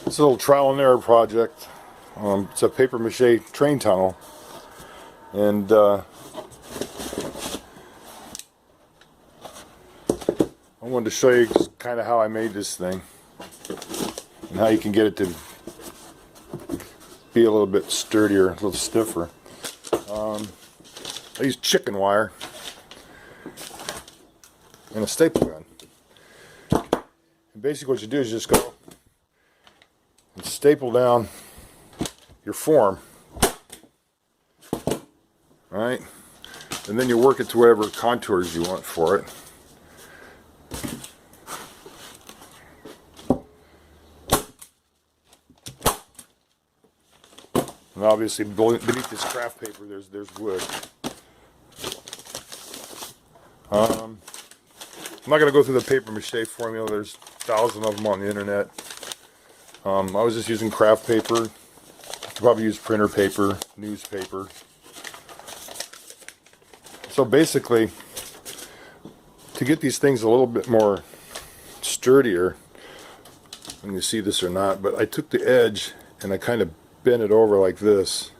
It's a little trial and error project. It's a paper mache train tunnel, and I wanted to show you just kind of how I made this thing and how you can get it to be a little bit sturdier, a little stiffer. I use chicken wire and a staple gun. And basically what you do is just go and staple down your form, right? And then you work it to whatever contours you want for it. And obviously beneath this craft paper there's wood. I'm not going to go through the paper mache formula. There's thousands of them on the internet. I was just using craft paper. You could probably use printer paper, newspaper. So basically, to get these things a little bit more sturdier, and you see this or not, but I took the edge and I kind of bent it over like this.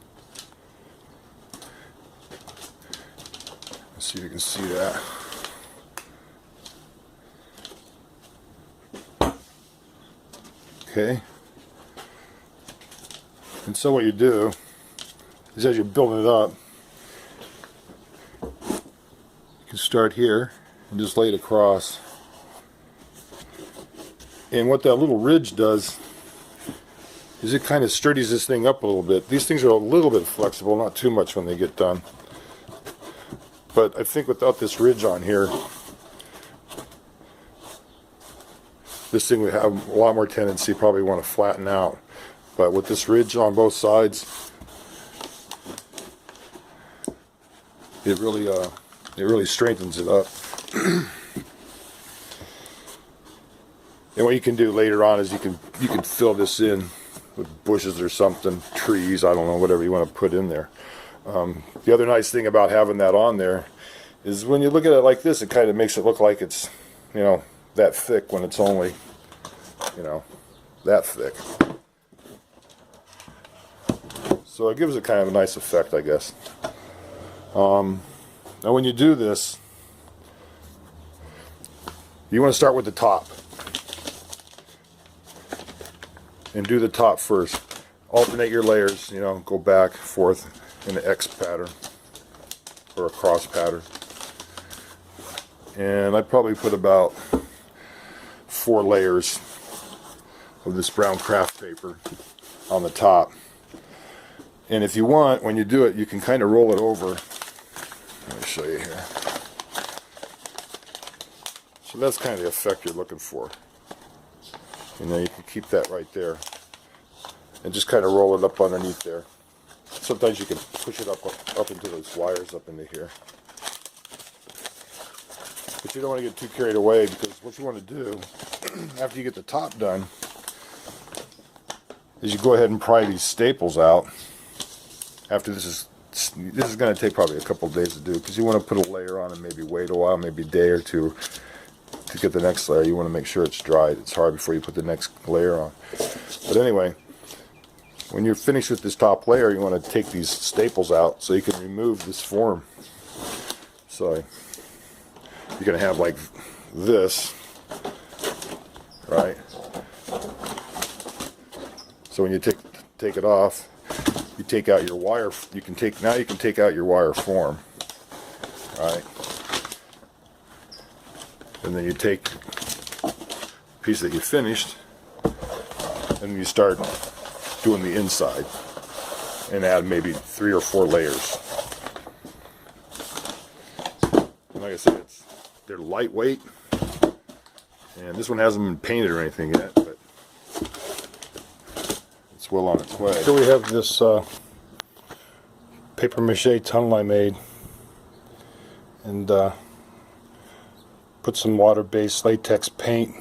Let's see if you can see that. Okay. And so what you do is, as you're building it up, you can start here and just lay it across. And what that little ridge does is it kind of sturdies this thing up a little bit. These things are a little bit flexible, not too much when they get done. But I think without this ridge on here, this thing would have a lot more tendency probably want to flatten out. But with this ridge on both sides, it really strengthens it up. And what you can do later on is you can fill this in with bushes or something, trees, I don't know, whatever you want to put in there. The other nice thing about having that on there is when you look at it like this, it kind of makes it look like it's, you know, that thick when it's only, you know, that thick. So it gives it kind of a nice effect, I guess. Now when you do this, you want to start with the top and do the top first. Alternate your layers, you know, go back, forth in an X pattern or a cross pattern. And I probably put about 4 layers of this brown craft paper on the top. And if you want, when you do it, you can kind of roll it over. Let me show you here. So that's kind of the effect you're looking for. You know, you can keep that right there and just kind of roll it up underneath there. Sometimes you can push it up into those wires up into here. But you don't want to get too carried away, because what you want to do after you get the top done is you go ahead and pry these staples out. After this is going to take probably a couple of days to do, because you want to put a layer on and maybe wait a while, maybe a day or two to get the next layer. You want to make sure it's dried. It's hard before you put the next layer on. But anyway, when you're finished with this top layer, you want to take these staples out so you can remove this form. So you're going to have like this, right? So when you take it off, you take out your wire. You can take out your wire form, right? And then you take the piece that you finished, and you start doing the inside, and add maybe 3 or 4 layers. And like I said, they're lightweight, and this one hasn't been painted or anything yet, but it's well on its way. Here we have this paper mache tunnel I made, and put some water-based latex paint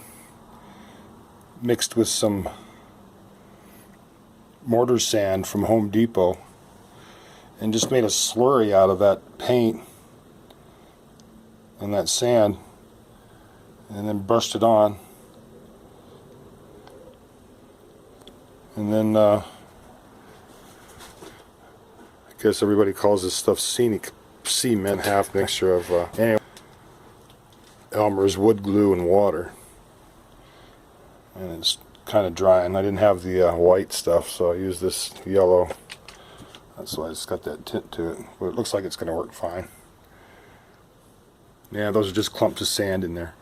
mixed with some mortar sand from Home Depot, and just made a slurry out of that paint and that sand, and then brushed it on. And then I guess everybody calls this stuff scenic cement, half mixture of anyway, Elmer's wood glue and water. And it's kind of dry, and I didn't have the white stuff, so I used this yellow. That's why it's got that tint to it, but it looks like it's going to work fine. Yeah, those are just clumps of sand in there.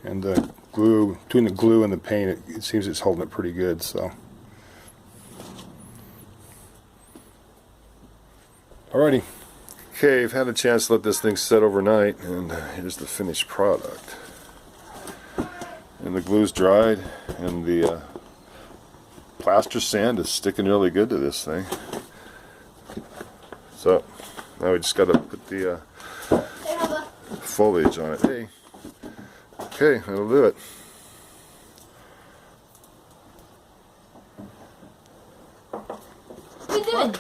And the glue, between the glue and the paint, it seems it's holding it pretty good, so. Alrighty. Okay, I've had a chance to let this thing set overnight, and here's the finished product. And the glue's dried, and the plaster sand is sticking really good to this thing. So now we just got to put the foliage on it. Hey, okay, that'll do it. What are you doing?